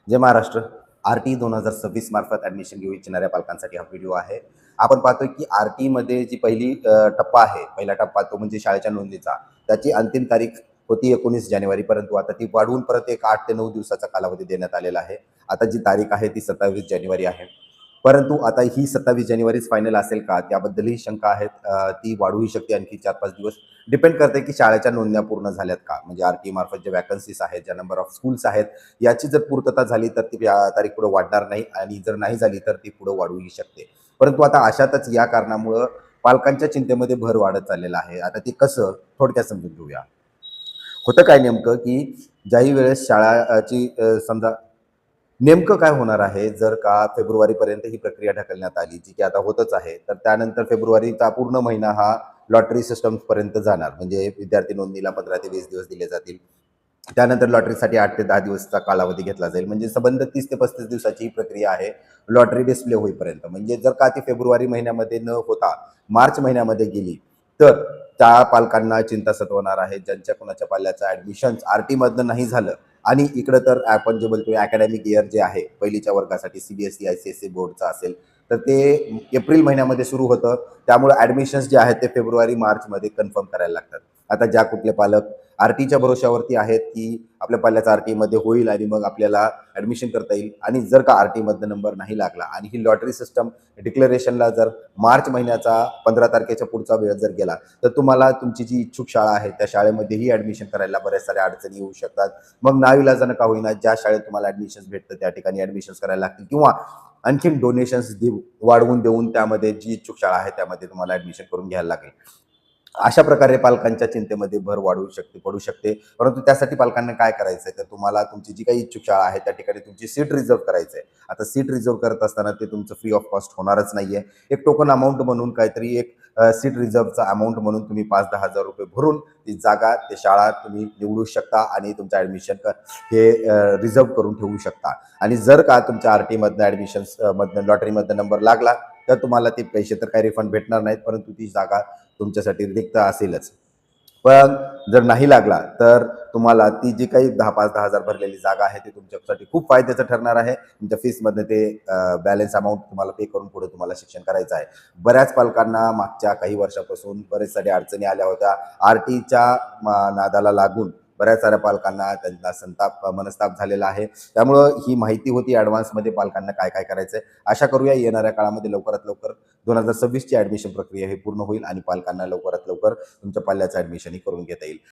जय Maharashtra. R-T 2026 मार्फत admission घेऊ इच्छिणाऱ्या पालकांसाठी हा व्हिडिओ आहे. आपण पाहतोय की आर-टीमध्ये जी पहिली टप्पा आहे, पहिला टप्पा तो म्हणजे शाळेच्या नोंदणीचा. त्याची अंतिम तारीख होती 19 जानेवारी, परंतु आता ती वाढवून परत एक 8 ते 9 दिवसाचा कालावधी देण्यात आलेला आहे. आता जी तारीख आहे ती 27 जानेवारी आहे. परंतु आता ही 27 जानेवारीच फायनल असेल का? त्याबद्दलही शंका आहेत. ती वाढूही शकते आणखी 4-5 दिवस. डिपेंड करते की शाळेच्या नोंदण्या पूर्ण झाल्यात का? म्हणजे आर-टी मार्फत ज्या वॅकन्सीज आहेत, ज्या नंबर ऑफ स्कूल्स आहेत, याची जर पूर्तता झाली तर ती तारीख पुढे वाढणार नाही आणि जर नाही झाली तर ती पुढे वाढूही शकते. परंतु आता अशातच या कारणामुळं पालकांच्या चिंतेमध्ये भर वाढत चाललेला आहे. आता ते कसं? थोडक्यात समजून घेऊया. होतं काय नेमकं की ज्याही वेळेस शाळाची समजा नेमकं काय होणार आहे जर का फेब्रुवारीपर्यंत ही प्रक्रिया ढकलण्यात आली, जी की आता होतच आहे. तर त्यानंतर फेब्रुवारीचा पूर्ण महिना हा लॉटरी सिस्टम्सपर्यंत जाणार. म्हणजे विद्यार्थी नोंदणीला 15 ते 20 दिवस दिले जातील. त्यानंतर लॉटरीसाठी 8 ते 10 दिवसचा कालावधी घेतला जाईल. म्हणजे संबंध 30 ते 35 दिवसाची ही प्रक्रिया आहे लॉटरी डिस्प्ले होईपर्यंत. म्हणजे जर का ती फेब्रुवारी महिन्यामध्ये न होता मार्च महिन्यामध्ये गेली, तर त्या पालकांना चिंता सतवणार आहे. ज्यांच्या कोणाच्या पाल्याचं ॲडमिशन्स आर-टीमधनं नाही झालं आणि इकडं तर आपण जे बोलतोय अकॅडमिक इयर जे आहे पहिलीच्या वर्गासाठी सी-बी-एस-ई, आय-सी-एस-ई बोर्डचं असेल, तर ते एप्रिल महिन्यामध्ये सुरू होतं. त्यामुळे ॲडमिशन्स जे आहेत ते फेब्रुवारी, मार्चमध्ये कन्फर्म करायला लागतात. आता ज्या कुठले पालक आर-टीच्या भरोश्यावरती आहेत की आपल्या पाल्याचा आर-टीमध्ये होईल आणि मग आपल्याला ॲडमिशन करता येईल आणि जर का आर-टीमधनं नंबर नाही लागला आणि ही लॉटरी सिस्टम डिक्लेरेशनला जर मार्च महिन्याचा 15 तारखेच्या पुढचा वेळ जर गेला, तर तुम्हाला तुमची जी इच्छुक शाळा आहे त्या शाळेमध्येही ॲडमिशन करायला बऱ्याच साऱ्या अडचणी येऊ शकतात. मग नाईलाजानं का होईना ज्या शाळेत तुम्हाला ॲडमिशन्स भेटतं त्या ठिकाणी ॲडमिशन्स करायला लागतील किंवा आणखीन डोनेशन्स वाढवून देऊन त्यामध्ये जी इच्छुक शाळा आहे त्यामध्ये तुम्हाला ॲडमिशन करून घ्यायला लागेल. अशा प्रकारे पालकांच्या चिंतेमध्ये भर वाढू शकते, पडू शकते. परंतु त्यासाठी पालकांना काय करायचं आहे, तर तुम्हाला तुमची जी काही इच्छुक शाळा आहे, त्या ठिकाणी तुमची सीट रिझर्व्ह करायचं आहे. आता सीट रिझर्व्ह करत असताना ते तुमचं फ्री ऑफ कॉस्ट होणारच नाहीये. एक टोकन अमाउंट म्हणून काहीतरी एक सीट रिझर्व्हचा अमाउंट म्हणून तुम्ही ₹5,000-10,000 भरून ती जागा, ती शाळा तुम्ही निवडू शकता आणि तुमचं ॲडमिशन हे रिझर्व्ह करून ठेवू शकता. आणि जर का तुमच्या आर-टीमधनं ॲडमिशन्स मधनं लॉटरीमधनं नंबर लागला, तर तुम्हाला ते पैसे तर काही रिफंड भेटणार नाहीत, परंतु ती जागा तुमच्यासाठी रिक्त असेलच. पण जर नाही लागला तर तुम्हाला ती जी काही 5,000 भरलेली जागा आहे ती तुमच्यासाठी खूप फायद्याचं ठरणार आहे. तुमच्या फीसमधनं ते बॅलन्स अमाउंट तुम्हाला पे करून पुढे तुम्हाला शिक्षण करायचं आहे. बऱ्याच पालकांना मागच्या काही वर्षापासून बरेच साऱ्या अडचणी आल्या होत्या. आर-टीच्या नादाला लागून बऱ्याच साऱ्या पालकांना त्यांना मनस्ताप झालेला आहे. त्यामुळं ही माहिती होती ॲडव्हान्समध्ये पालकांना काय काय करायचं आहे. आशा करूया येणाऱ्या काळामध्ये लवकरात लवकर 2026 ची ॲडमिशन प्रक्रिया ही पूर्ण होईल आणि पालकांना लवकरात लवकर तुमच्या पाल्याचं ॲडमिशनही करून घेता येईल.